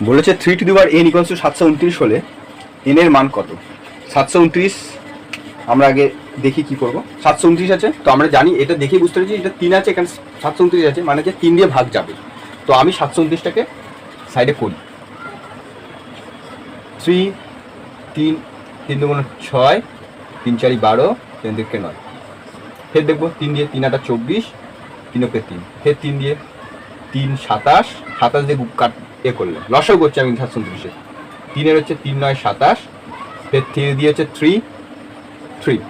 বলেছে 3 to the power n equals to 729 হলে n এর মান কত? 729 আমরা আগে দেখি কি করব। 729 আছে, তো আমরা জানি এটা দেখে বুঝতে পেরেছি এটা 3 আছে, এখানে 729 আছে, মানে যে 3 দিয়ে ভাগ যাবে। তো আমি 729টাকে সাইডে করি। 3 3 3 দুগুণ 6, 3 4 12, 3 দিকে 9। ফের দেখবো 3 দিয়ে 3 8 24, 3 ওকে 3, ফের 3 দিয়ে 3 27, 27 দিয়ে কাট করলে লসাগু করছি আমি 729-এ। 3 এর হচ্ছে 3 9 27, ফের 3 দিয়ে হচ্ছে 3 3।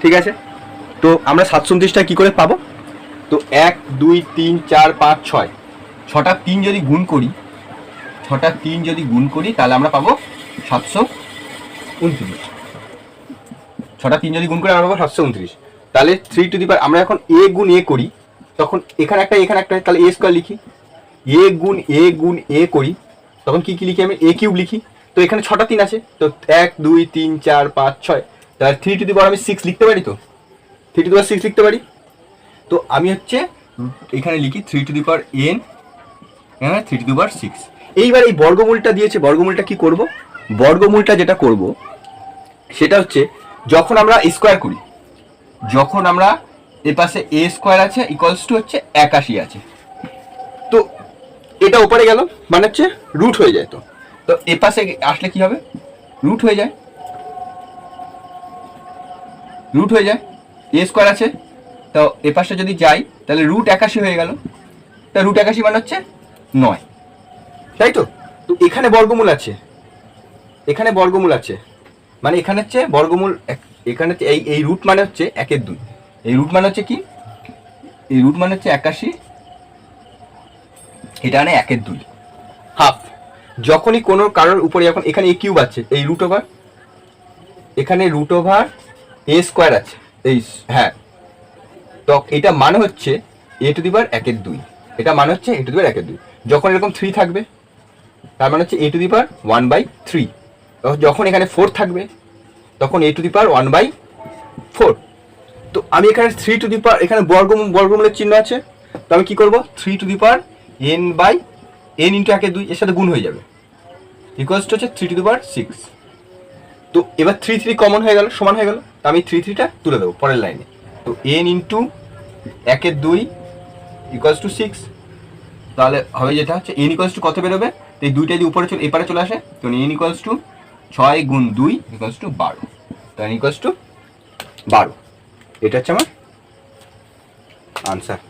ঠিক আছে, তো আমরা 729টা কি করে পাবো? তো 1 2 3 4 5 6, 6টা 3 যদি গুণ করি, 6টা 3 যদি গুণ করি তাহলে আমরা পাবো 729। 6টা 3 যদি গুণ করি আমরা পাবো 729। তাহলে 3 টু দি পাওয়ার আমরা এখন a গুণ a করি, তখন এখানে একটা এখানে একটা, তাহলে a স্কয়ার লিখি। a গুণ a করি, তখন কি কি লিখি আমি? a কিউব লিখি। তো এখানে 6টা 3 আছে, তো 1 2 3 4 5 6, তাহলে 3 টু দি পাওয়ার আমি 6 লিখতে পারি। তো 3 টু দি পাওয়ার 6 লিখতে পারি। তো আমি হচ্ছে এখানে লিখি 3 টু দি পাওয়ার n, এখানে 3 টু দি পাওয়ার 6। এইবার এই বর্গমূলটা দিয়েছে, বর্গমূলটা কি করব? বর্গমূলটা যেটা করব সেটা হচ্ছে যখন আমরা স্কয়ার করি, যখন আমরা এর পাশে a স্কয়ার আছে ইকুয়ালস টু হচ্ছে 81 আছে, তো এটা উপরে গেল মানে হচ্ছে রুট হয়ে যায়। তো এ পাশে আসলে কি হবে? রুট হয়ে যায়, রুট হয়ে যায়। a স্কয়ার আছে, তো এ পাশে যদি যাই তাহলে রুট 81 হয়ে গেল। তা রুট 81 মানে হচ্ছে 9, তাই তো? তো এখানে বর্গমূল আছে, এখানে বর্গমূল আছে, মানে এখানে হচ্ছে বর্গমূল, এখানে এই রুট মানে হচ্ছে 1/2। এই রুট মানে হচ্ছে কি? এই রুট মানে হচ্ছে 81, এটা মানে 1/2 হাফ। যখনই কোনো কারোর উপরে যখন এখানে a কিউব আছে, এই রুট ওভার, এখানে রুট ওভার a স্কয়ার আছে, এই হ্যাঁ, তো এটা মানে হচ্ছে a টু দি পাওয়ার 1/2, এটা মানে হচ্ছে a টু দি পাওয়ার 1/2। যখন এরকম 3 থাকবে তার মানে হচ্ছে a টু দি পাওয়ার 1/3। যখন এখানে 4 থাকবে তখন a টু দি পাওয়ার 1/4। তো আমি এখানে 3 টু দি পাওয়ার, এখানে বর্গমূলের চিহ্ন আছে, তো আমি কি করব? 3 to the power n into 1/2 এর সাথে গুণ হয়ে যাবে, ইকুয়ালস টু হচ্ছে 3 টু দি পাওয়ার 6। তো এবার 3 3 কমন হয়ে গেল, সমান হয়ে গেল, তো আমি 3 3টা তুলে দেবো পরের লাইনে। তো n ইন্টু 1/2 ইকুয়ালস টু 6, তাহলে হবে যেটা হচ্ছে n ইকুয়ালস টু কত বেরোবে? তো এই দুইটা যদি উপরে এপারে চলে আসে, তো n ইকুয়ালস টু 6 গুণ 2 ইকুয়ালস টু 12, তো n ইকুয়ালস টু 12। এটা হচ্ছে আমার আনসার।